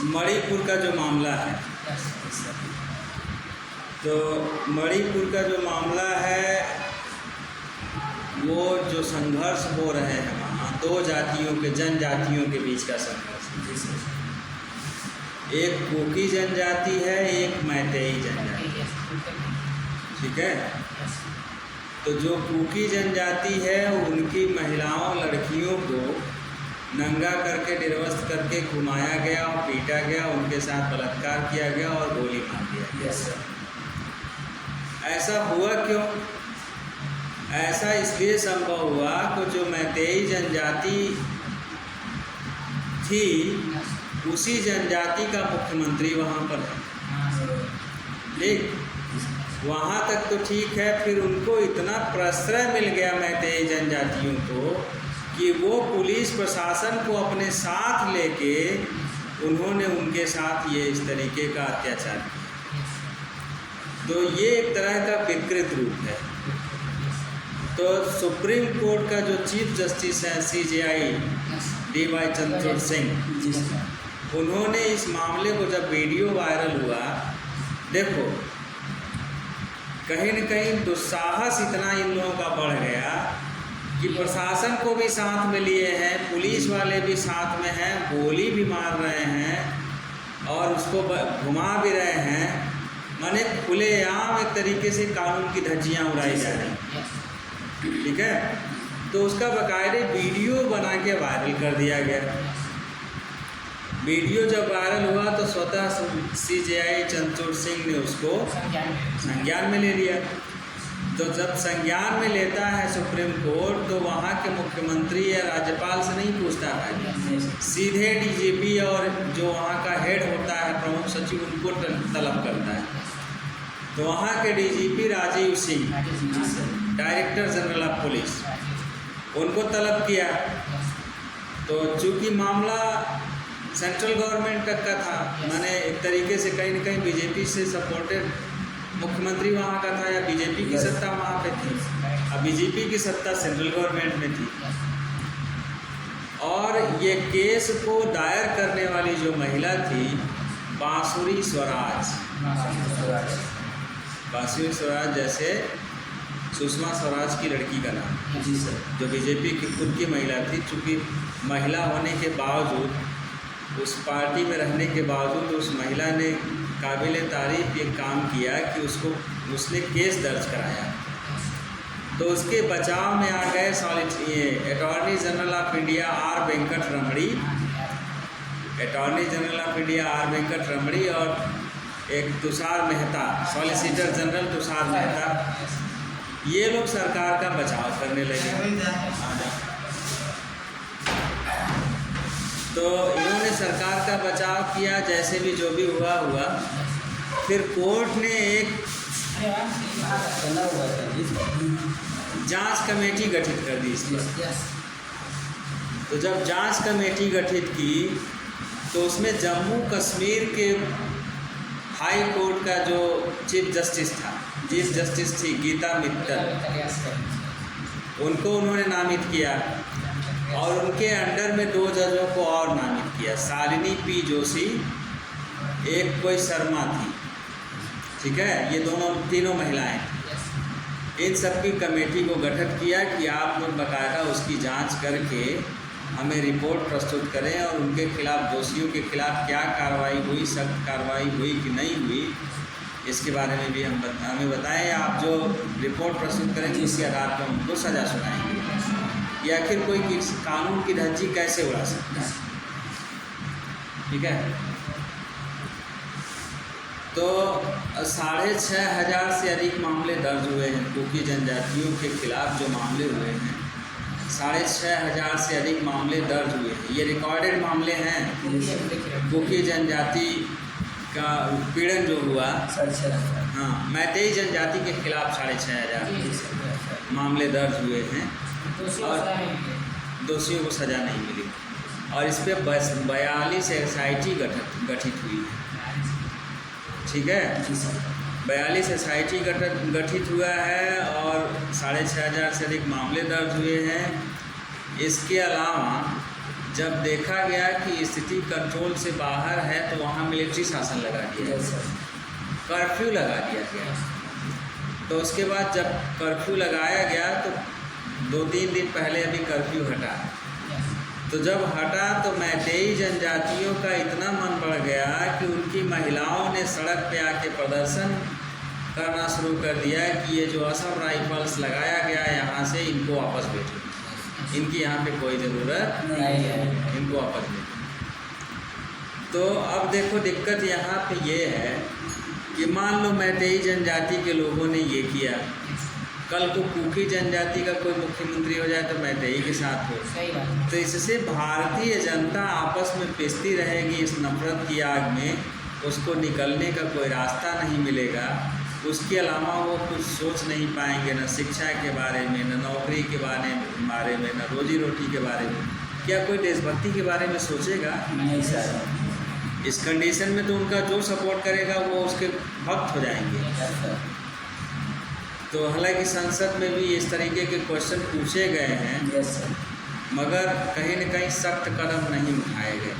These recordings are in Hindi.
मणिपुर का जो मामला है, तो मणिपुर का जो मामला है वो जो संघर्ष हो रहे हैं वहाँ दो जातियों के जनजातियों के बीच का संघर्ष, एक कुकी जनजाति है, एक मैतेई जनजाति, ठीक है। तो जो कुकी जनजाति है उनकी महिलाओं लड़कियों को नंगा करके निर्वस्त्र करके घुमाया गया और पीटा गया, उनके साथ बलात्कार किया गया और गोली मार दिया गया। ऐसा हुआ क्यों? ऐसा इसलिए संभव हुआ कि जो मैतेई जनजाति थी उसी जनजाति का मुख्यमंत्री वहाँ पर है, ठीक। वहाँ तक तो ठीक है, फिर उनको इतना प्रश्रय मिल गया मैतेई जनजातियों को कि वो पुलिस प्रशासन को अपने साथ लेके उन्होंने उनके साथ ये इस तरीके का अत्याचार किया। तो ये एक तरह का विकृत रूप है। तो सुप्रीम कोर्ट का जो चीफ जस्टिस है CJI DY चंद्रचूड़ सिंह, उन्होंने इस मामले को जब वीडियो वायरल हुआ, देखो कहीं न कहीं दुस्साहस इतना इन लोगों का बढ़ गया कि प्रशासन को भी साथ में लिए हैं, पुलिस वाले भी साथ में हैं, गोली भी मार रहे हैं और उसको घुमा भी रहे हैं, माने खुलेआम एक तरीके से कानून की धज्जियाँ उड़ाई जा रही, ठीक है। तो उसका बाकायदे वीडियो बना के वायरल कर दिया गया। वीडियो जब वायरल हुआ तो स्वतः CJI चंद्रचूड़ सिंह ने उसको संज्ञान में ले लिया। तो जब संज्ञान में लेता है सुप्रीम कोर्ट, तो वहाँ के मुख्यमंत्री या राज्यपाल से नहीं पूछता है, सीधे DGP और जो वहाँ का हेड होता है प्रमुख सचिव उनको तलब करता है। तो वहाँ के DGP Rajeev Singh, director general of police, उनको तलब किया। तो चूँकि मामला सेंट्रल गवर्नमेंट तक का था, माने एक तरीके से कहीं न कहीं बीजेपी से सपोर्टेड मुख्यमंत्री वहाँ का था या बीजेपी की सत्ता वहाँ पे थी, अब बीजेपी की सत्ता सेंट्रल गवर्नमेंट में थी। और ये केस को दायर करने वाली जो महिला थी बांसुरी स्वराज, बांसुरी स्वराज जैसे सुषमा स्वराज की लड़की का नाम, जी सर, जो बीजेपी की खुद की महिला थी। चूँकि महिला होने के बावजूद, उस पार्टी में रहने के बावजूद उस महिला ने काबिल तारीफ ये काम किया कि उसने केस दर्ज कराया। तो उसके बचाव में आ गए attorney general of India R Venkat Ramani, attorney general of India R Venkat Ramani और एक तुषार मेहता, सॉलिसिटर जनरल तुषार मेहता, ये लोग सरकार का बचाव करने लगे। तो इन्होंने सरकार का बचाव किया, जैसे भी जो भी हुआ। फिर कोर्ट ने एक जांच कमेटी गठित कर दी इस पर। तो जब जांच कमेटी गठित की तो उसमें जम्मू कश्मीर के हाई कोर्ट का जो चीफ जस्टिस थी गीता मित्तल, उनको उन्होंने नामित किया और उनके अंडर में 2 जजों को और नामित किया, शालिनी P जोशी, एक कोई शर्मा थी, ठीक है। ये तीनों महिलाएं, इन सब की कमेटी को गठित किया कि आप लोग बाकायदा उसकी जांच करके हमें रिपोर्ट प्रस्तुत करें और उनके खिलाफ, दोषियों के खिलाफ क्या कार्रवाई हुई, सख्त कार्रवाई हुई कि नहीं हुई, इसके बारे में भी हमें बताएं। आप जो रिपोर्ट प्रस्तुत करेंगे इसके आधार पर उनको सज़ा सुनाएंगे, या फिर कोई कानून की धज्जी कैसे उड़ा सकता है, ठीक है। तो 6,500 से अधिक मामले दर्ज हुए हैं कुकी जनजातियों के खिलाफ। जो मामले हुए हैं 6,500 से अधिक मामले दर्ज हुए हैं, ये रिकॉर्डेड मामले हैं। कुकी जनजाति का उत्पीड़न जो हुआ, हाँ, मैतेई जनजाति के खिलाफ 6,500 मामले दर्ज हुए हैं और दोषियों को सज़ा नहीं मिली। और इस पर 42 SIT गठित हुई है, ठीक है। 42 SIT गठित हुआ है और 6,500 से अधिक मामले दर्ज हुए हैं। इसके अलावा जब देखा गया कि स्थिति कंट्रोल से बाहर है तो वहाँ मिलिट्री शासन लगा दिया, कर्फ्यू लगा दिया गया। तो उसके बाद जब कर्फ्यू लगाया गया तो 2-3 दिन पहले अभी कर्फ्यू हटा। तो जब हटा तो मैतेई जनजातियों का इतना मन बढ़ गया कि उनकी महिलाओं ने सड़क पे आके प्रदर्शन करना शुरू कर दिया कि ये जो असम राइफल्स लगाया गया यहाँ से इनको वापस भेजो, इनकी यहाँ पे कोई ज़रूरत नहीं है, इनको वापस भेजो। तो अब देखो दिक्कत यहाँ पे ये है कि मान लो मैतेई जनजाति के लोगों ने ये किया, कल को कुकी जनजाति का कोई मुख्यमंत्री हो जाए तो मैतेई के साथ हो। तो इससे भारतीय जनता आपस में पिसती रहेगी इस नफरत की आग में, उसको निकलने का कोई रास्ता नहीं मिलेगा। उसके अलावा वो कुछ सोच नहीं पाएंगे, न शिक्षा के बारे में, न नौकरी के बारे में, न रोजी रोटी के बारे में। क्या कोई देशभक्ति के बारे में सोचेगा? नहीं सर। इस कंडीशन में तो उनका जो सपोर्ट करेगा वो उसके भक्त हो जाएंगे। तो हालांकि संसद में भी इस तरीके के क्वेश्चन पूछे गए हैं, मगर कहीं न कहीं सख्त कदम नहीं उठाए गए।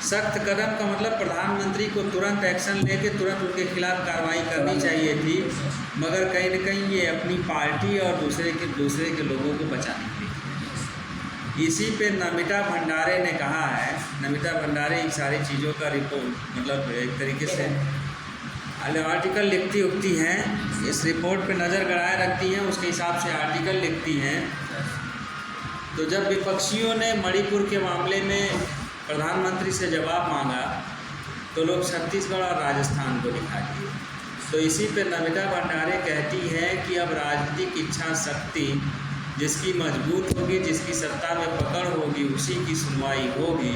सख्त कदम का मतलब प्रधानमंत्री को तुरंत एक्शन लेके तुरंत उनके खिलाफ कार्रवाई करनी चाहिए थी, मगर कहीं न कहीं ये अपनी पार्टी और दूसरे के लोगों को बचाने के लिए। इसी पे नमिता भंडारे ने कहा है, नमिता भंडारे इन सारी चीज़ों का रिपोर्ट मतलब एक तरीके से आर्टिकल लिखती उखती हैं, इस रिपोर्ट पे नज़र गड़ाए रखती हैं, उसके हिसाब से आर्टिकल लिखती हैं। तो जब विपक्षियों ने मणिपुर के मामले में प्रधानमंत्री से जवाब मांगा तो लोग छत्तीसगढ़ और राजस्थान को दिखा दिए। तो इसी पे नमिता भंडारे कहती है कि अब राजनीतिक इच्छा शक्ति जिसकी मजबूत होगी, जिसकी सत्ता में पकड़ होगी, उसी की सुनवाई होगी,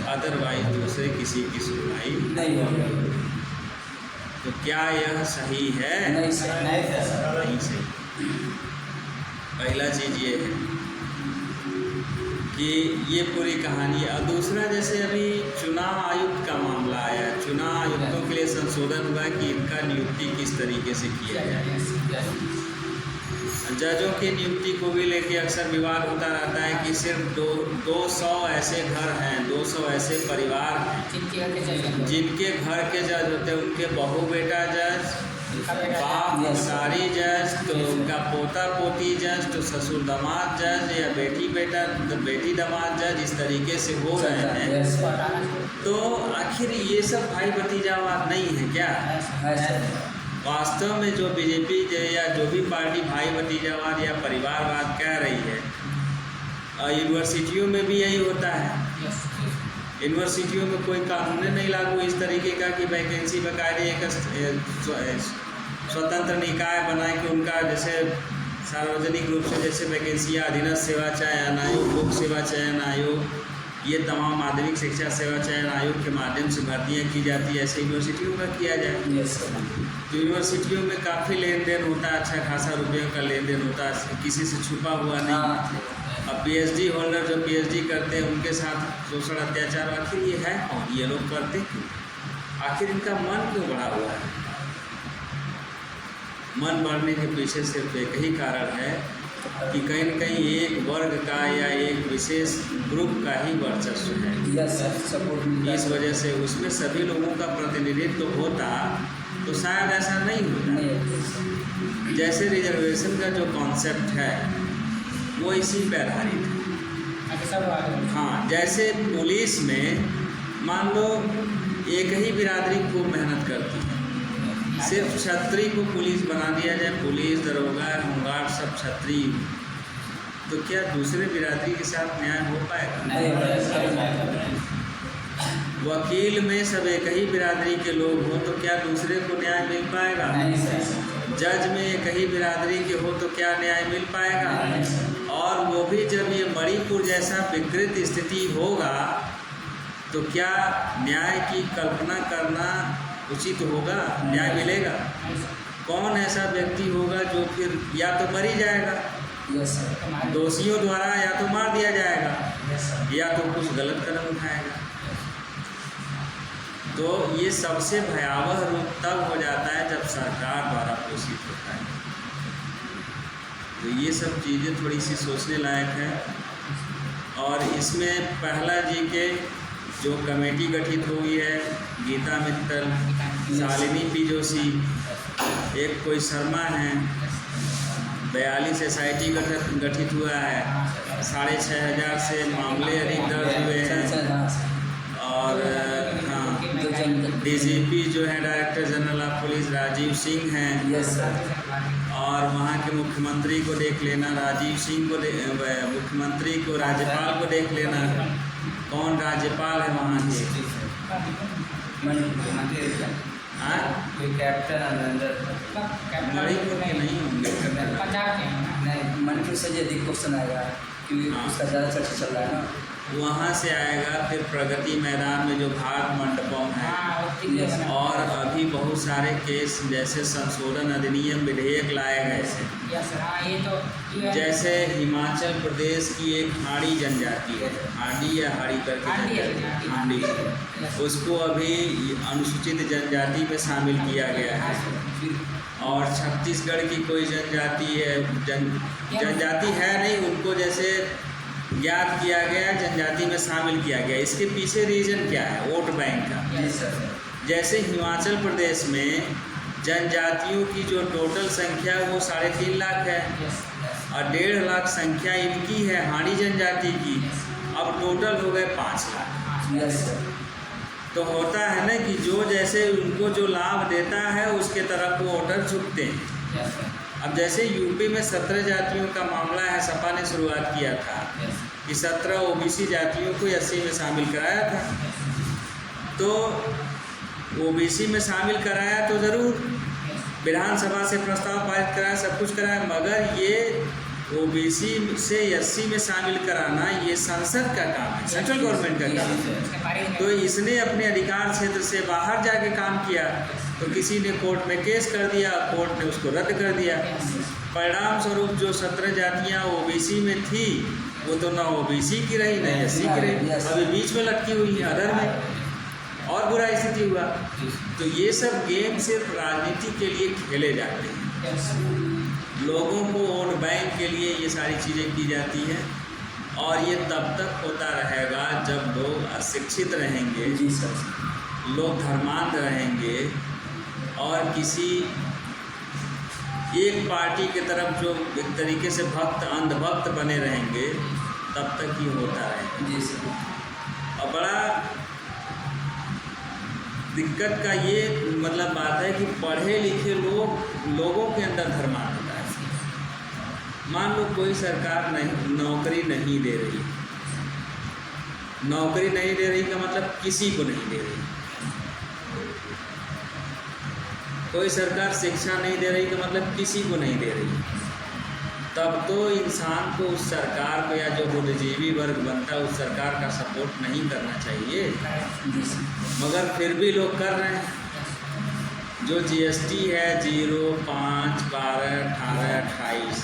अदरवाइज दूसरे किसी की सुनवाई नहीं होगी। तो क्या यह सही है? नहीं सही। पहला चीज़ ये है कि ये पूरी कहानी है। और दूसरा, जैसे अभी चुनाव आयुक्त का मामला आया, चुनाव आयुक्तों के लिए संशोधन हुआ कि इनका नियुक्ति किस तरीके से किया जाए। जजों की नियुक्ति को भी लेके अक्सर विवाद होता रहता है कि सिर्फ 200 ऐसे घर हैं, 200 ऐसे परिवार हैं जिनके घर के जज होते हैं, उनके बहू बेटा जज, बाप सारी जज, तो उनका पोता पोती जज, तो ससुर दामाद जज, या बेटी बेटा बेटी दामाद जज, इस तरीके से हो रहे हैं। तो आखिर ये सब भाई भतीजावाद नहीं है क्या? वास्तव में जो बीजेपी या जो भी पार्टी भाई भतीजावाद या परिवारवाद कह रही है, यूनिवर्सिटियों में भी यही होता है। यूनिवर्सिटियों में कोई कानून नहीं लागू इस तरीके का कि वैकेंसी बकायदे एक स्वतंत्र निकाय बनाए कि उनका जैसे सार्वजनिक रूप से जैसे वैकेंसियाँ अधीनस्थ सेवा चयन आयोग, लोक सेवा चयन आयोग, ये तमाम माध्यमिक शिक्षा सेवा चयन आयोग के माध्यम से भर्तियाँ की जाती है, ऐसे यूनिवर्सिटियों का किया जाए। तो यूनिवर्सिटियों में काफ़ी लेन देन होता है, अच्छा खासा रुपयों का लेन देन होता है, किसी से छुपा हुआ नहीं। अब पीएचडी होल्डर जो पीएचडी करते हैं उनके साथ शोषण अत्याचार, आखिर ये है कौन? ये लोग करते क्यों? आखिर इनका मन क्यों बढ़ा हुआ है? मन बढ़ने के पीछे सिर्फ एक ही कारण है कि कहीं न कहीं एक वर्ग का या एक विशेष ग्रुप का ही वर्चस्व है। इस वजह से उसमें सभी लोगों का प्रतिनिधित्व होता तो शायद ऐसा नहीं होता। जैसे रिजर्वेशन का जो कॉन्सेप्ट है वो इसी पे आधारित है। हाँ, जैसे पुलिस में मान लो एक ही बिरादरी खूब मेहनत करती है, सिर्फ छत्री को पुलिस बना दिया जाए, पुलिस दरोगा होमगार्ड सब छत्री, तो क्या दूसरे बिरादरी के साथ न्याय हो पाएगा? वकील में सब एक ही बिरादरी के लोग हो तो क्या दूसरे को न्याय मिल पाएगा? जज में एक ही बिरादरी के हो तो क्या न्याय मिल पाएगा? और वो भी जब ये मणिपुर जैसा विकृत स्थिति होगा तो क्या न्याय की कल्पना करना उचित होगा? न्याय मिलेगा? कौन ऐसा व्यक्ति होगा जो फिर या तो मरी जाएगा, दोषियों द्वारा या तो मार दिया जाएगा, या तो कुछ गलत कदम उठाएगा। तो ये सबसे भयावह रूप तब हो जाता है जब सरकार द्वारा पोषित होता है। तो ये सब चीज़ें थोड़ी सी सोचने लायक है। और इसमें पहला जी के जो कमेटी गठित हुई है, गीता मित्तल, शालिनी पी जोशी, एक कोई शर्मा हैं, 42 SIT गठित हुआ है, 6,500 से मामले अधिक दर्ज हुए हैं। और हाँ, DGP जो है director general of police Rajiv Singh हैं। Yes sir. और वहाँ के मुख्यमंत्री को देख लेना, राजीव सिंह को मुख्यमंत्री को, राज्यपाल को देख लेना, कौन राज्यपाल है वहाँ के। हाँ, कोई कैप्टन मणिपुर के नहीं होंगे, पंजाब के नहीं, मणिपुर से ये अधिक क्वेश्चन आएगा क्योंकि उसका ज़्यादा चर्चा चल रहा है ना। वहाँ से आएगा। फिर प्रगति मैदान में जो भारत मंडपम है, और अभी बहुत सारे केस जैसे संशोधन अधिनियम विधेयक लाए गए थे। जैसे हिमाचल प्रदेश की एक हाड़ी जनजाति है, हाड़ी या हाड़ी करके हाड़ी, उसको अभी अनुसूचित जनजाति में शामिल किया गया है। और छत्तीसगढ़ की कोई जनजाति है, जनजाति है नहीं, उनको जैसे ज्ञात किया गया, जनजाति में शामिल किया गया। इसके पीछे रीज़न क्या है? वोट बैंक का। जैसे हिमाचल प्रदेश में जनजातियों की जो टोटल संख्या है वो 3.5 लाख है, और 1.5 लाख संख्या इनकी है हाड़ी जनजाति की, अब टोटल हो गए 5 लाख। तो होता है ना कि जो जैसे उनको जो लाभ देता है उसके तरफ वो वोटर झुकते हैं। अब जैसे यूपी में 17 जातियों का मामला है, सपा ने शुरुआत किया था कि 17 OBC जातियों को 80 में शामिल कराया था। तो OBC में शामिल कराया तो ज़रूर, विधानसभा से प्रस्ताव पारित कराया, सब कुछ कराया, मगर ये OBC से 80 में शामिल कराना ये संसद का काम है, सेंट्रल गवर्नमेंट का काम है। तो इसने अपने अधिकार क्षेत्र से बाहर जाके काम किया, तो किसी ने कोर्ट में केस कर दिया, कोर्ट ने उसको रद्द कर दिया। परिणाम स्वरूप जो 17 जातियाँ OBC में थी वो तो ना OBC की रही ना SC की रही, अभी बीच में लटकी हुई है अदर में, और बुरा स्थिति हुआ। तो ये सब गेम सिर्फ राजनीति के लिए खेले जाते हैं, लोगों को वोट बैंक के लिए ये सारी चीज़ें की जाती हैं। और ये तब तक होता रहेगा जब लोग अशिक्षित रहेंगे, लोग धर्मांध रहेंगे, और किसी एक पार्टी की तरफ जो एक तरीके से भक्त अंधभक्त बने रहेंगे, तब तक ही होता रहेगा। और बड़ा दिक्कत का ये मतलब बात है कि पढ़े लिखे लोगों के अंदर धर्मांधता है। मान लो कोई सरकार नौकरी नहीं दे रही, नौकरी नहीं दे रही का मतलब किसी को नहीं दे रही। कोई सरकार शिक्षा नहीं दे रही का मतलब किसी को नहीं दे रही। तब तो इंसान को उस सरकार को, या जो बुद्धिजीवी वर्ग बनता है, उस सरकार का सपोर्ट नहीं करना चाहिए, मगर फिर भी लोग कर रहे हैं। जो GST है 0, 5, 12, 18, 28,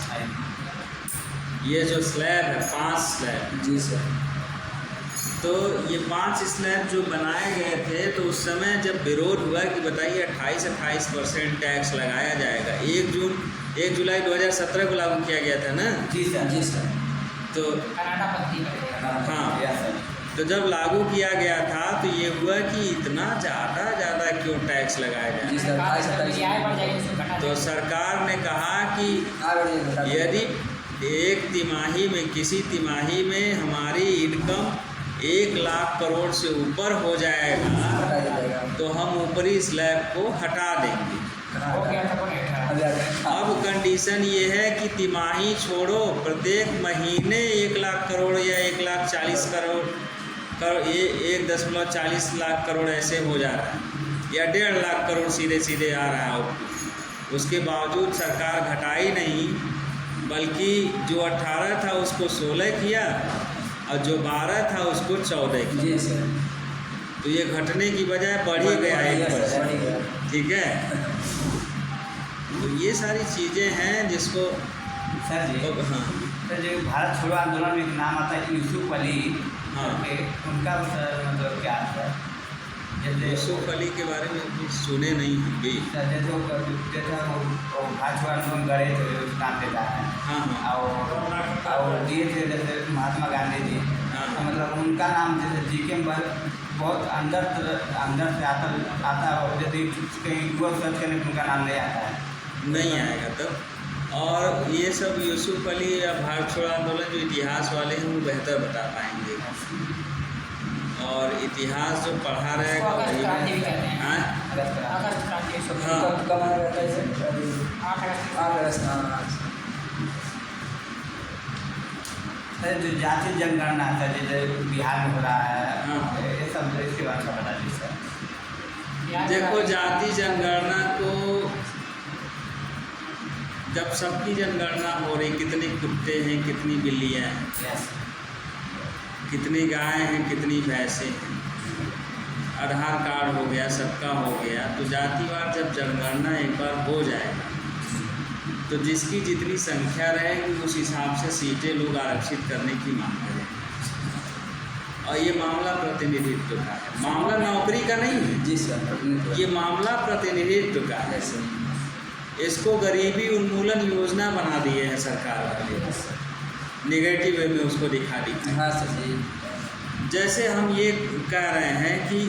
ये जो स्लैब है 5 स्लैब, जी सर, तो ये 5 स्लैब जो बनाए गए थे, तो उस समय जब विरोध हुआ कि बताइए 28% टैक्स लगाया जाएगा, 1 जुलाई 2017 को लागू किया गया था ना। जी सर। तो हाँ, तो जब लागू किया गया था तो ये हुआ कि इतना ज़्यादा क्यों टैक्स लगाया जाए। तो सरकार ने कहा कि यदि एक तिमाही में, किसी तिमाही में हमारी इनकम 1 लाख करोड़ से ऊपर हो जाएगा तो हम ऊपरी स्लैब को हटा देंगे। अब कंडीशन ये है कि तिमाही छोड़ो, प्रत्येक महीने 1 लाख करोड़ या 1,40,00,000 करोड़ 1.40 लाख करोड़ ऐसे हो जा रहा है, या 1.5 लाख करोड़ सीधे आ रहा है। उसके बावजूद सरकार घटाई नहीं, बल्कि जो 18 था उसको 16 किया, और जो 12 था उसको 14 किया। तो ये घटने की बजाय बढ़ ही गया 1%। ठीक है, तो ये सारी चीज़ें हैं जिसको सर जी, हाँ सर जो भारत छोड़ो आंदोलन में एक नाम आता है यूसुफ अली, हाँ, उनका मतलब क्या है? जैसे यूसुफ अली के बारे में कुछ सुने नहीं हम भी। जैसे वो भारत छोड़ो आंदोलन गए थे, उस नाम देता है। हाँ हाँ और दिए थे जैसे महात्मा गांधी जी, मतलब उनका नाम जैसे जीके में बहुत अंदर से आता हो, यदि कहीं गूगल सर्च करने पर उनका नाम नहीं आता है। नहीं आएगा तब। और ये सब यूसुफ अली या भारत छोड़ो आंदोलन जो इतिहास वाले हैं वो बेहतर बता पाएंगे, और इतिहास जो पढ़ा रहेगा वही हाँ? कब आना रहता है इसे? 8 अगस्त। जो जाति जनगणना था जैसे बिहार में हो रहा है, हाँ। ये सब इसके बारे में बता दीजिए सर। देखो, जाति जनगणना को जब सबकी जनगणना हो रही, कितने कुत्ते हैं, कितनी बिल्लियाँ हैं, यस, कितनी गायें हैं, कितनी भैंसें हैं, आधार कार्ड हो गया, सबका हो गया, तो जातिवार जब जनगणना एक बार हो जाएगा तो जिसकी जितनी संख्या रहेगी उस हिसाब से सीटें लोग आरक्षित करने की मांग करें। और ये मामला प्रतिनिधित्व का है, मामला नौकरी का नहीं है जी सर, ये मामला प्रतिनिधित्व का है। इसको गरीबी उन्मूलन योजना बना दिए हैं सरकार वाले, निगेटिव वे में उसको दिखा दी। हाँ सर जी। जैसे हम ये कह रहे हैं कि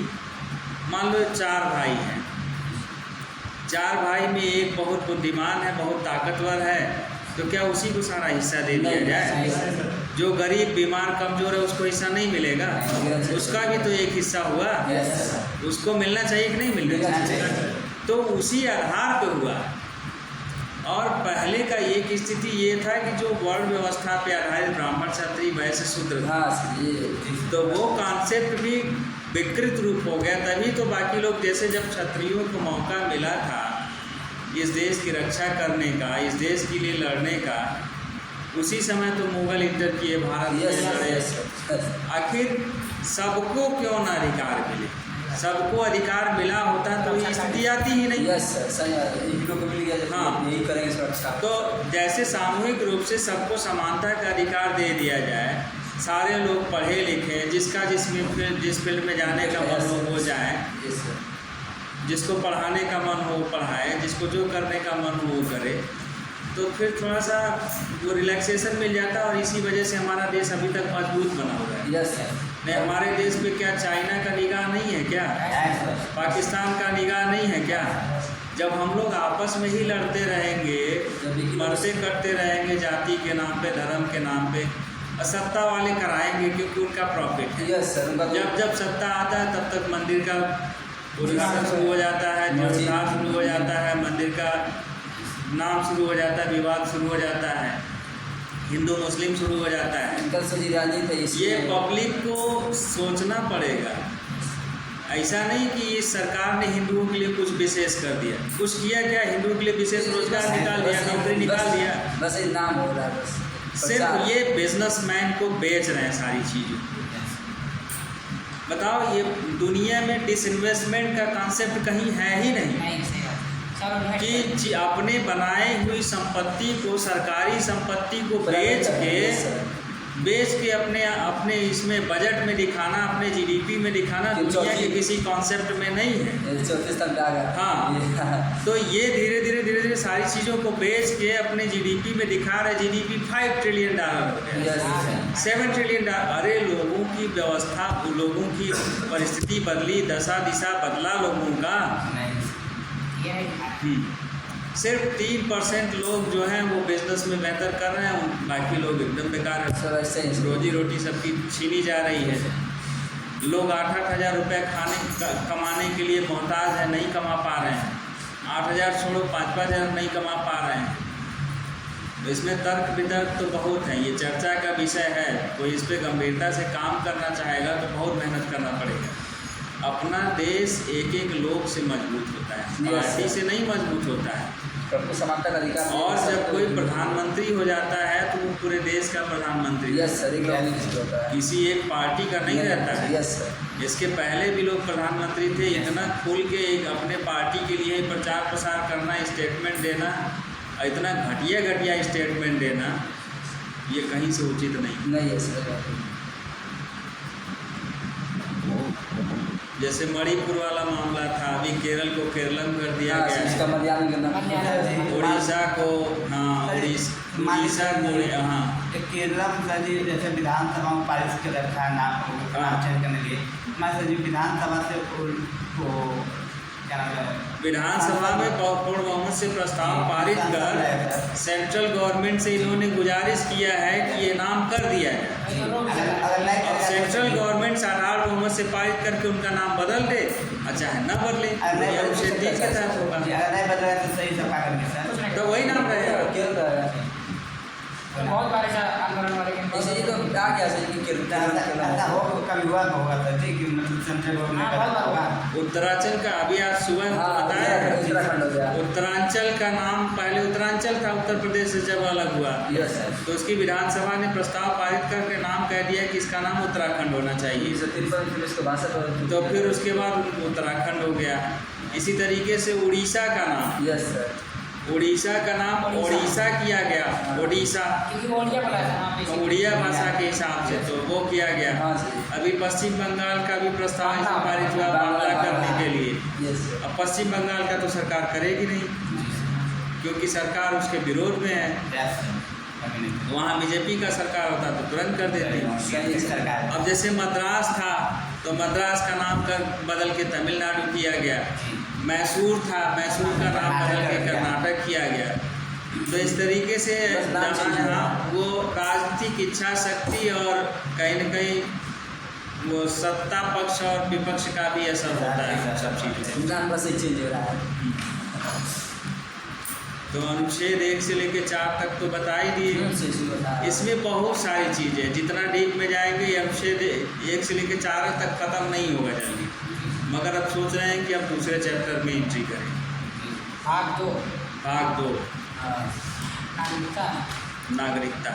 मान लो 4 भाई हैं, 4 भाई में एक बहुत बुद्धिमान है, बहुत ताकतवर है, तो क्या उसी को सारा हिस्सा दे दिया जाए? जो गरीब, बीमार, कमज़ोर है उसको हिस्सा नहीं मिलेगा? उसका भी तो एक हिस्सा हुआ, उसको मिलना चाहिए कि नहीं मिलना चाहिए? तो उसी आधार पे हुआ। और पहले का एक स्थिति ये था कि जो वर्ण व्यवस्था पे आधारित ब्राह्मण, क्षत्रिय, वैश्य, शूद्र था, तो वो कॉन्सेप्ट भी विकृत रूप हो गया। तभी तो बाकी लोग, जैसे जब क्षत्रियों को मौका मिला था इस देश की रक्षा करने का, इस देश के लिए लड़ने का, उसी समय तो मुगल इंटर किए, भारत में लड़े। आखिर सबको क्यों ना अधिकार मिले? सबको अधिकार मिला होता तो ये स्थिति आती ही नहीं। हाँ, यही करेंगे सुरक्षा। तो जैसे सामूहिक रूप से सबको समानता का अधिकार दे दिया जाए, सारे लोग पढ़े लिखे, जिसका जिस फील्ड में जाने का मन हो वो जाए, जिसको पढ़ाने का मन हो वो पढ़ाए, जिसको जो करने का मन हो वो करे, तो फिर थोड़ा सा वो रिलैक्सेशन मिल जाता। और इसी वजह से हमारा देश अभी तक मजबूत बना हुआ है। नहीं, हमारे देश पे क्या चाइना का निगाह नहीं है क्या? पाकिस्तान का निगाह नहीं है क्या? जब हम लोग आपस में ही लड़ते रहेंगे, मरते करते रहेंगे जाति के नाम पे, धर्म के नाम पे, सत्ता वाले कराएंगे क्योंकि उनका प्रॉफिट है। जब सत्ता आता है तब तक मंदिर का उद्घाटन शुरू हो जाता है, जीर्णोद्धार शुरू हो जाता है, मंदिर का नाम शुरू हो जाता है, विवाद शुरू हो जाता है, हिंदू मुस्लिम शुरू हो जाता है। ये पब्लिक को सोचना पड़ेगा। ऐसा नहीं कि इस सरकार ने हिंदुओं के लिए कुछ विशेष कर दिया, कुछ किया क्या? हिंदुओं के लिए विशेष रोजगार निकाल दिया, नौकरी निकाल दिया, बस एक नाम हो रहा है। बस सिर्फ ये बिजनेसमैन को बेच रहे हैं सारी चीज़ों। बताओ, ये दुनिया में डिसइन्वेस्टमेंट का कॉन्सेप्ट कहीं है ही नहीं कि अपने बनाए हुई संपत्ति को, सरकारी संपत्ति को बेच के अपने इसमें बजट में दिखाना, अपने जीडीपी में दिखाना दुनिया के किसी कॉन्सेप्ट में नहीं है। हाँ, तो ये धीरे धीरे सारी चीज़ों को बेच के अपने जीडीपी में दिखा रहे। जीडीपी $5 ट्रिलियन हो गया, 7 ट्रिलियन। अरे लोगों की व्यवस्था, लोगों की परिस्थिति बदली, दशा दिशा बदला लोगों का। सिर्फ 3% लोग जो हैं वो बिजनेस में बेहतर कर रहे हैं, बाकी लोग एकदम बेकार है। रोजी रोटी सबकी छीनी जा रही है। लोग 8-8 हज़ार रुपये कमाने के लिए मोहताज हैं, नहीं कमा पा रहे हैं। 8 हज़ार छोड़ो, 5-5 हज़ार नहीं कमा पा रहे हैं। तो इसमें तर्क वितर्क तो बहुत है, ये चर्चा का विषय है। कोई इस पर गंभीरता से काम करना चाहेगा तो बहुत मेहनत करना पड़ेगा। अपना देश एक एक लोग से मजबूत होता है, पार्टी से नहीं मजबूत होता है। समानता का अधिकार। और जब कोई प्रधानमंत्री हो जाता है तो वो पूरे देश का प्रधानमंत्री किसी एक पार्टी का नहीं रहता है। इसके पहले भी लोग प्रधानमंत्री थे। इतना खुल के एक अपने पार्टी के लिए प्रचार प्रसार करना, स्टेटमेंट देना, इतना घटिया स्टेटमेंट देना, ये कहीं से उचित नहीं है। जैसे मणिपुर वाला मामला था, अभी केरल को केरलम कर दिया हाँ, गया इसका है, मलयालम के नाम उड़ीसा को, हाँ उड़ीसा को, हाँ केरलम सर जी जैसे विधानसभा में पारित कर रखा है नाम चेंज करने के लिए। मैं सर जी विधानसभा से वो क्या नाम है, विधानसभा में पूर्ण बहुमत से प्रस्ताव पारित कर सेंट्रल गवर्नमेंट से इन्होंने गुजारिश किया है कि ये नाम कर दिया है। अगर नहीं अब सेंट्रल गवर्नमेंट साधारण बहुमत से पारित करके उनका नाम बदल दे, चाहे न बदले, ये अनुच्छेद 3 के तहत होगा, अगर नहीं बदला तो सही सरकार करेंगे सर। तो वही नाम रहेगा। केरल बहुत बार ऐसा आंदोलन वाले के ऐसे ही तो आ गया सर कि ऐसा हो कभी हुआ तो होगा सर जी कि मतलब सेंट्रल गवर्नमेंट का होगा। उत्तरांचल का अभी आज सुबह बताया है, उत्तराखंड हो गया। उत्तरांचल का नाम पहले उत्तरांचल था, उत्तर प्रदेश से जब अलग हुआ यस सर। तो उसकी विधानसभा ने प्रस्ताव पारित करके नाम कह दिया कि इसका नाम उत्तराखंड होना चाहिए। 353 फिर इसको 62 तो फिर उसके बाद उत्तराखंड हो गया। इसी तरीके से उड़ीसा का नाम, यस सर। उड़ीसा का नाम ओडिशा किया गया, ओडिशा क्योंकि वो उड़िया बोला था तो उड़िया भाषा के हिसाब से तो वो किया गया। हाँ सर। अभी पश्चिम बंगाल का भी प्रस्ताव इसमें पारित हुआ बांग्ला करने के लिए। Yes sir. अब पश्चिम बंगाल का तो सरकार करेगी नहीं, क्योंकि सरकार उसके विरोध में है। वहाँ बीजेपी का सरकार होता तो तुरंत कर देती। सरकार अब जैसे मद्रास था तो मद्रास का नाम कर बदल के तमिलनाडु किया गया। मैसूर था, मैसूर का नाम बदल के कर्नाटक किया गया। तो इस तरीके से जहाँ वो राजनीतिक इच्छा शक्ति और कहीं न कहीं वो सत्ता पक्ष और विपक्ष का भी असर होता है सब चीज़ों। नाम बस चेंज हो रहा है। तो अनुच्छेद 1 से लेकर 4 तक तो बता ही दिए। इसमें बहुत सारी चीज़ें, जितना डीप में जाएंगे अनुच्छेद 1 से लेकर 4 तक ख़त्म नहीं होगा जल्दी। मगर अब सोच रहे हैं कि अब दूसरे चैप्टर में एंट्री करें। भाग 2 नागरिकता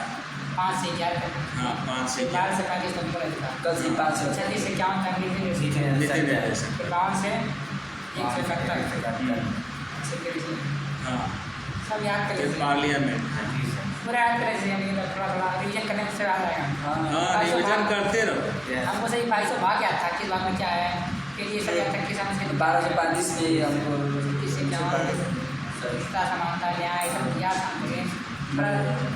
5 से 11 तक। हाँ 5 से 12 से 35 तक बोला था। कल से 5 से 36 से 51 तक नीति नितिन निर्देशन। 52 से 170 हाँ सब याद कर फिर लीजिए। पार्लियामेंट। पूरा याद कर लीजिए, लेकिन थोड़ा थोड़ा रिविजन करने से आ जाएगा। हाँ रिविजन करते रहो। हमको सही 22 भाग क्या था, किस भाग में क्या है, कि ये सब याद तक की समझ के 12 से 35 में हमको किससे क्या इसका समानता न्याय सब याद समझेंगे।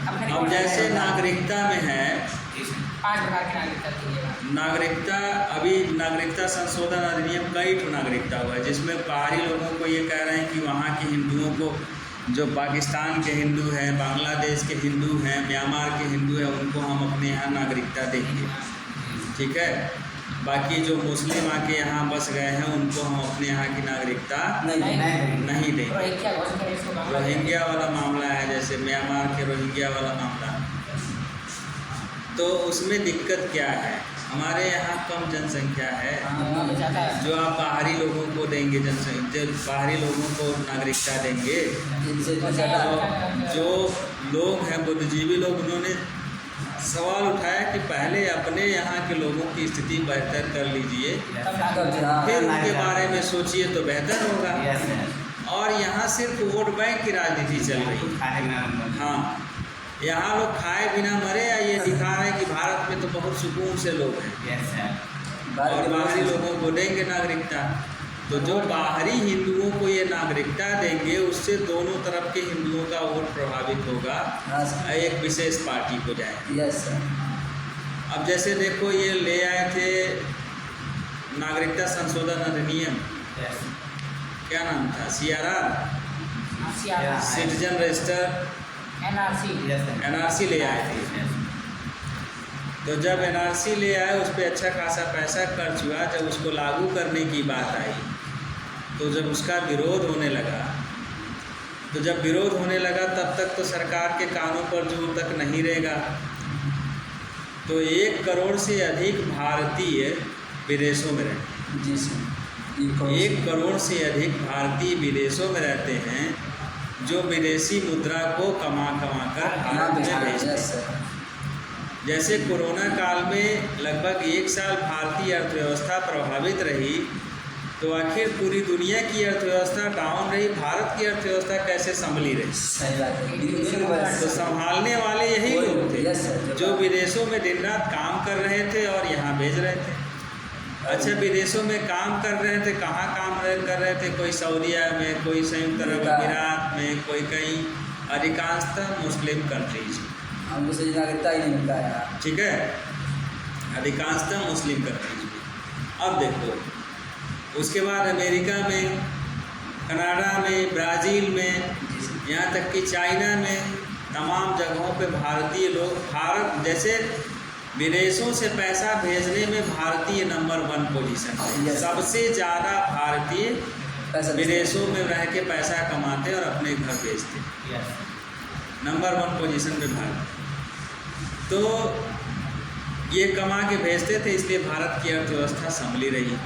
अपने अब जैसे नागरिकता में है 5 प्रकार की नागरिकता दीजिएगा। नागरिकता, अभी नागरिकता संशोधन अधिनियम कई ठो नागरिकता हुआ है, जिसमें बाहरी लोगों को ये कह रहे हैं कि वहाँ के हिंदुओं को, जो पाकिस्तान के हिंदू हैं, बांग्लादेश के हिंदू हैं, म्यांमार के हिंदू हैं, उनको हम अपने यहाँ नागरिकता देंगे। ठीक है, बाकी जो मुस्लिम आके यहाँ बस गए हैं उनको हम अपने यहाँ की नागरिकता नहीं देंगे। रोहिंग्या वाला मामला है, जैसे म्यांमार के रोहिंग्या वाला मामला, तो उसमें दिक्कत क्या है, हमारे यहाँ कम जनसंख्या है, जो आप बाहरी लोगों को देंगे जनसंख्या, जो बाहरी लोगों को नागरिकता देंगे, जो लोग हैं बुद्धिजीवी लोग, उन्होंने सवाल उठाया कि पहले अपने यहाँ के लोगों की स्थिति बेहतर कर लीजिए, फिर उनके बारे में सोचिए तो बेहतर होगा। और यहाँ सिर्फ वोट बैंक की राजनीति चल रही है। हाँ, यहाँ लोग खाए बिना मरे, या ये दिखा रहे हैं कि भारत में तो बहुत सुकून से लोग हैं और बाहरी लोगों को देंगे नागरिकता। तो जो बाहरी हिंदुओं को ये नागरिकता देंगे, उससे दोनों तरफ के हिंदुओं का वोट प्रभावित होगा, एक विशेष पार्टी को जाए। Yes sir. अब जैसे देखो, ये ले आए थे नागरिकता संशोधन अधिनियम, क्या नाम था, CRR, सिटीजन रजिस्टर, NRC ले आए थे। तो जब NRC ले आए, उस पर अच्छा खासा पैसा खर्च हुआ। जब उसको लागू करने की बात आई, तो जब उसका विरोध होने लगा, तब तक तो सरकार के कानों पर जोर तक नहीं रहेगा। तो 1 करोड़ से अधिक भारतीय विदेशों में रहते हैं। जी सर। 1 करोड़ से अधिक भारतीय विदेशों में रहते हैं, जो विदेशी मुद्रा को कमा कर भारत में भेजते हैं। जैसे कोरोना काल में लगभग 1 साल भारतीय अर्थव्यवस्था प्रभावित रही, तो आखिर पूरी दुनिया की अर्थव्यवस्था डाउन रही, भारत की अर्थव्यवस्था कैसे संभली रही? सही बात है। तो संभालने वाले यही लोग थे, जो विदेशों में दिन रात काम कर रहे थे और यहाँ भेज रहे थे। अच्छा, विदेशों में काम कर रहे थे, कहाँ काम कर रहे थे? कोई सऊदीया में, कोई संयुक्त अरब अमीरात में, कोई कहीं, अधिकांशतः मुस्लिम कंट्रीज। हमको सही नागरिकता ही नहीं मिलता है यहाँ। ठीक है, अधिकांशतः मुस्लिम कंट्रीज में। अब देखो, उसके बाद अमेरिका में, कनाडा में, ब्राज़ील में, यहाँ तक कि चाइना में, तमाम जगहों पे भारतीय लोग, भारत जैसे विदेशों से पैसा भेजने में भारतीय नंबर 1 पोजीशन है। सबसे ज़्यादा भारतीय विदेशों में रह के पैसा कमाते और अपने घर भेजते, नंबर 1 पोजीशन में भारत। तो ये कमा के भेजते थे, इसलिए भारत की अर्थव्यवस्था संभली रही।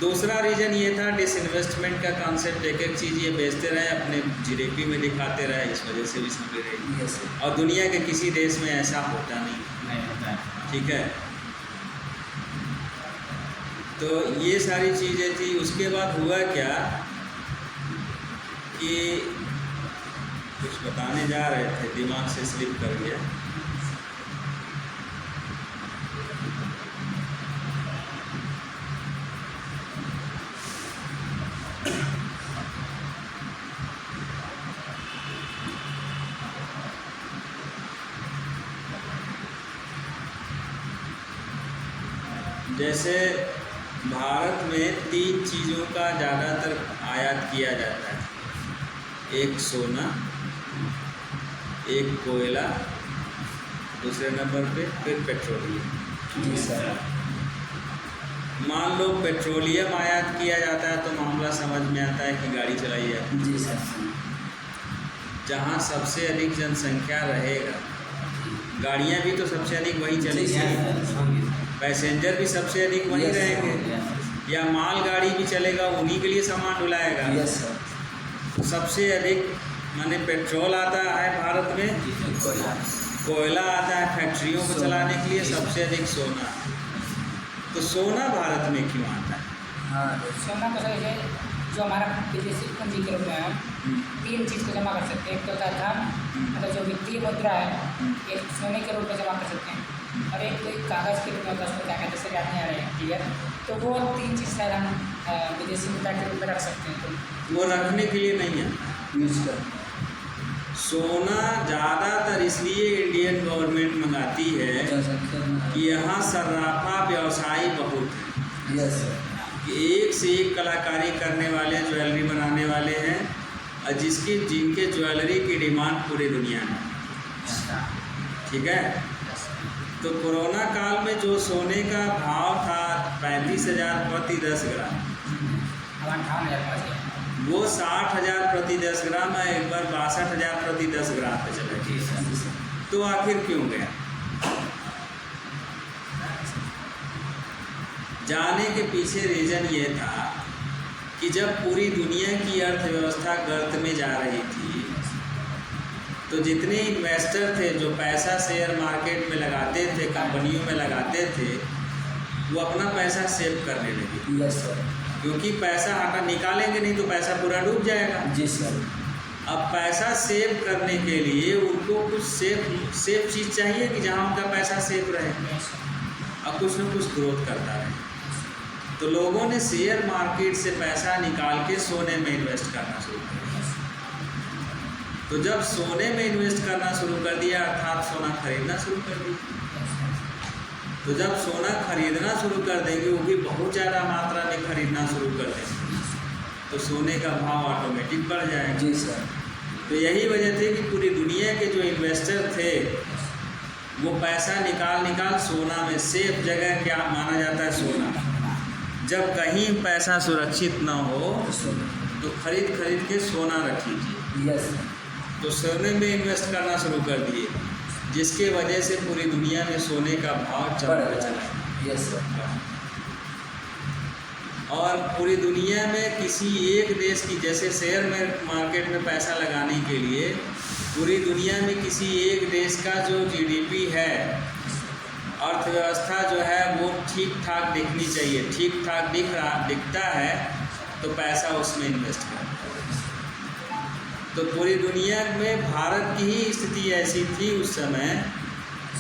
दूसरा रीज़न ये था, डिसइन्वेस्टमेंट का कॉन्सेप्ट, एक एक चीज़ ये बेचते रहे, अपने जीडीपी में दिखाते रहे, इस वजह से भी संभली रही। और दुनिया के किसी देश में ऐसा होता नहीं होता। ठीक है, तो ये सारी चीज़ें थी। उसके बाद हुआ क्या कि कुछ बताने जा रहे थे, दिमाग से स्लिप कर गया। जैसे भारत में 3 चीज़ों का ज़्यादातर आयात किया जाता है, एक सोना, एक कोयला, दूसरे नंबर पे फिर पेट्रोलियम। जी सर। मान लो पेट्रोलियम आयात किया जाता है तो मामला समझ में आता है कि गाड़ी चलाई जाती है। जी सर। जहाँ सबसे अधिक जनसंख्या रहेगा, गाड़ियाँ भी तो सबसे अधिक वहीं चलेगी, पैसेंजर भी सबसे अधिक वहीं रहेंगे, या मालगाड़ी भी चलेगा, उन्हीं के लिए सामान ढुलाएगा। Yes sir. सबसे अधिक माने पेट्रोल आता है भारत में, कोयला आता है फैक्ट्रियों को चलाने के लिए, सबसे अधिक सोना। तो सोना भारत में क्यों आता है? हाँ, सोना को सही है, जो हमारा विदेशी पूंजी के रूप में हम 3 चीज़ को जमा कर सकते हैं। एक तो होता है धन, मतलब जो वित्तीय मुद्रा है, एक सोने के रूप में जमा कर सकते हैं, और एक कोई कागज़ के रूप में होता है, उसको क्या कहते हैं, याद नहीं आ रहे हैं क्लियर। तो वो 3 चीज़ शायद हम विदेशी मुद्रा के रूप में रख सकते हैं। तो वो रखने के लिए नहीं है, यूज कर। सोना ज़्यादातर इसलिए इंडियन गवर्नमेंट मंगाती है कि यहाँ सर्राफा व्यवसायी बहुत है। Yes sir. कि एक से एक कलाकारी करने वाले, ज्वेलरी बनाने वाले हैं, और जिनके ज्वेलरी की डिमांड पूरी दुनिया में। ठीक है, तो कोरोना काल में जो सोने का भाव था 35,000 प्रति 10 ग्राम, हमारा 58,000 पहुँच गया। वो 60,000 प्रति 10 ग्राम है, एक बार 62,000 प्रति 10 ग्राम पे चला गया। तो आखिर क्यों गया? जाने के पीछे रीज़न ये था कि जब पूरी दुनिया की अर्थव्यवस्था गर्त में जा रही थी, तो जितने इन्वेस्टर थे जो पैसा शेयर मार्केट में लगाते थे, कंपनियों में लगाते थे, वो अपना पैसा सेव करने लगे। Yes sir. क्योंकि पैसा हटा निकालेंगे नहीं तो पैसा पूरा डूब जाएगा। जी सर। अब पैसा सेव करने के लिए उनको कुछ सेफ चीज़ चाहिए कि जहाँ उनका पैसा सेफ रहे और कुछ न कुछ ग्रोथ करता रहे। तो लोगों ने शेयर मार्केट से पैसा निकाल के सोने में इन्वेस्ट करना शुरू कर दिया। तो जब सोने में इन्वेस्ट करना शुरू कर दिया, अर्थात सोना खरीदना शुरू कर दिया, तो जब सोना खरीदना शुरू कर देंगे, वो भी बहुत ज़्यादा मात्रा में खरीदना शुरू कर देंगे, तो सोने का भाव ऑटोमेटिक बढ़ जाएगा। जी सर। तो यही वजह थी कि पूरी दुनिया के जो इन्वेस्टर थे वो पैसा निकाल सोना में, सेफ जगह क्या माना जाता है सोना। जब कहीं पैसा सुरक्षित ना हो तो खरीद के सोना रख लीजिए। यस। तो सोने में इन्वेस्ट करना शुरू कर दिए, जिसके वजह से पूरी दुनिया में सोने का भाव चढ़ चला। Yes sir. और पूरी दुनिया में किसी एक देश की, जैसे शेयर मार्केट में पैसा लगाने के लिए पूरी दुनिया में किसी एक देश का जो जीडीपी है, अर्थव्यवस्था जो है, वो ठीक ठाक दिखनी चाहिए। ठीक ठाक दिखता है तो पैसा उसमें इन्वेस्ट करता है। तो पूरी दुनिया में भारत की ही स्थिति ऐसी थी उस समय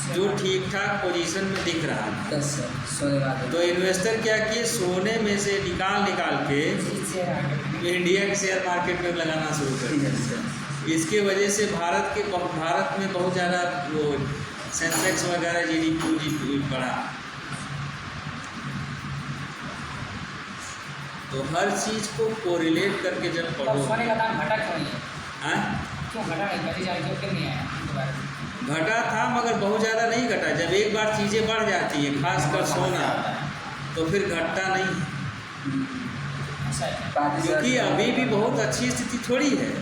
जो ठीक ठाक पोजीशन में दिख रहा था। यस सर, सोने वाले तो इन्वेस्टर क्या किए, सोने में से निकाल के शेयर मार्केट में इंडिया के शेयर मार्केट में लगाना शुरू कर दिया। Yes sir. इसके वजह से भारत में बहुत ज़्यादा वो सेंसेक्स वगैरह जीडीपी बढ़ा। तो हर चीज़ को कोरिलेट करके जब तो पढ़ो। सोने का दाम घटा क्यों नहीं है? हाँ, क्यों घटा नहीं? पहले जाने क्यों फिर नहीं आया दोबारा? घटा था मगर बहुत ज़्यादा नहीं घटा। जब एक बार चीज़ें बढ़ जाती हैं, खासकर सोना, तो फिर घटता नहीं है। ऐसा है। क्योंकि अभी भी बहुत अच्छी स्थिति थोड़ी है।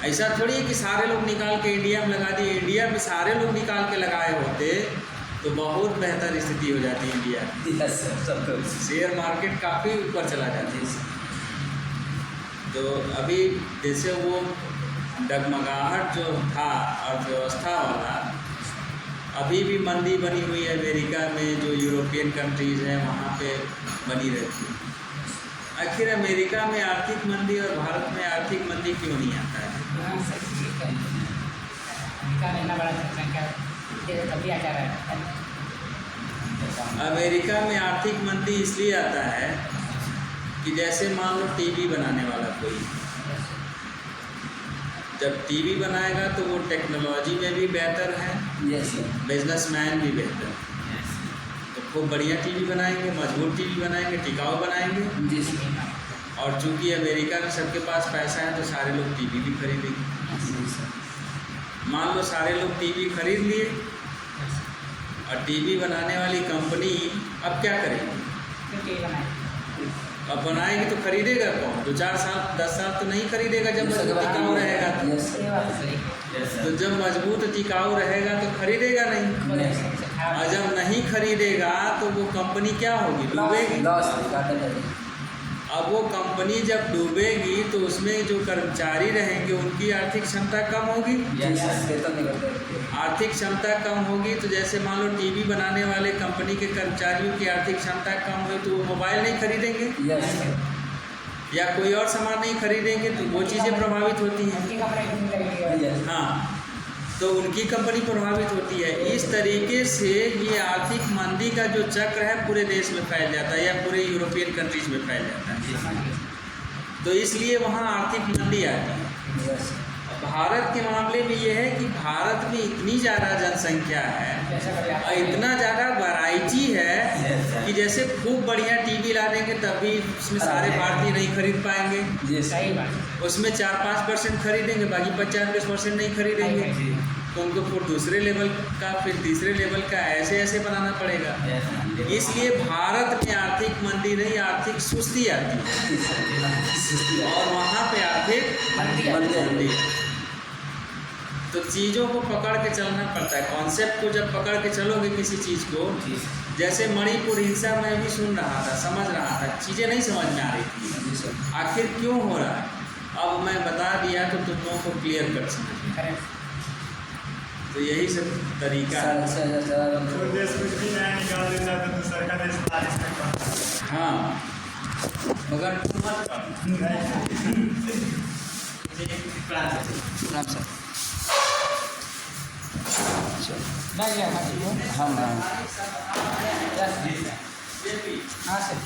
ऐसा थोड़ी है कि सारे लोग निकाल के इंडिया में लगा दिए। इंडिया में सारे लोग निकाल के लगाए होते तो बहुत बेहतर स्थिति हो जाती है इंडिया की। यस सर, सब कुछ। शेयर मार्केट काफ़ी ऊपर चला जाता है। तो अभी जैसे वो डगमगाहट जो था अर्थव्यवस्था वाला, अभी भी मंदी बनी हुई है अमेरिका में, जो यूरोपियन कंट्रीज़ हैं वहाँ पे बनी रहती है। आखिर अमेरिका में आर्थिक मंदी और भारत में आर्थिक मंदी क्यों नहीं आता है? हाँ सर, ठीक है। अमेरिका में इतना बड़ा जनसंख्या तभी आ जा रहा है। अमेरिका में आर्थिक मंदी इसलिए आता है कि जैसे मान लो टीवी बनाने वाला कोई, जब टीवी बनाएगा तो वो टेक्नोलॉजी में भी बेहतर है, यस सर। बिजनेसमैन भी बेहतर है। तो खूब बढ़िया टीवी बनाएंगे, मजबूत टीवी बनाएंगे, टिकाऊ बनाएंगे। जी सर। और चूंकि अमेरिका में सबके पास पैसा है तो सारे लोग टीवी भी खरीदेंगे। जी सर। मान लो सारे लोग टीवी खरीद लिए और टीवी बनाने वाली कंपनी अब क्या करेगी? फिर टीवी बनाए। अब बनाएगी तो खरीदेगा कौन? 2-4 साल 10 साल तो नहीं खरीदेगा जब मजबूत टिकाऊ रहेगा तो। यस ये बात तो सही है। तो जब मजबूत टिकाऊ रहेगा तो खरीदेगा नहीं। हाँ, और जब नहीं खरीदेगा तो वो कंपनी क्या होगी? डूबेगी। लॉस घाटा करेंगे। अब वो कंपनी जब डूबेगी तो उसमें जो कर्मचारी रहेंगे उनकी आर्थिक क्षमता कम होगी। यस सर, वेतन नहीं करते। आर्थिक क्षमता कम होगी तो जैसे मान लो टीवी बनाने वाले कंपनी के कर्मचारियों की आर्थिक क्षमता कम हुई तो वो मोबाइल नहीं खरीदेंगे यस सर। या कोई और सामान नहीं खरीदेंगे, तो वो चीज़ें प्रभावित होती हैं। उनकी कंपनी नहीं करेगी। यस। हाँ, तो उनकी कंपनी प्रभावित होती है। इस तरीके से ये आर्थिक मंदी का जो चक्र है पूरे देश में फैल जाता है या पूरे यूरोपियन कंट्रीज में फैल जाता है। तो इसलिए वहाँ आर्थिक मंदी आती है। यस। भारत के मामले में ये है कि भारत में इतनी ज़्यादा जनसंख्या है और इतना ज़्यादा वैरायटी है कि जैसे खूब बढ़िया टीवी ला देंगे तब भी उसमें सारे भारतीय नहीं खरीद पाएंगे। जी सही सर। बात। उसमें 4-5% खरीदेंगे, बाकी 50-50% नहीं खरीदेंगे। तो उनको फिर दूसरे लेवल का, फिर तीसरे लेवल का, ऐसे बनाना पड़ेगा। इसलिए भारत में आर्थिक मंदी नहीं, आर्थिक सुस्ती आती है और वहाँ पे आर्थिक मंदी। तो चीज़ों को पकड़ के चलना पड़ता है। कॉन्सेप्ट को जब पकड़ के चलोगे किसी चीज़ को, जैसे मणिपुर हिंसा में भी सुन रहा था, समझ रहा था, चीज़ें नहीं समझ में आ रही थी आखिर क्यों हो रहा है। अब मैं बता दिया तो तुम लोगों को क्लियर कर सकते। तो यही सब तरीका है। हाँ, मगर हम हाँ सर।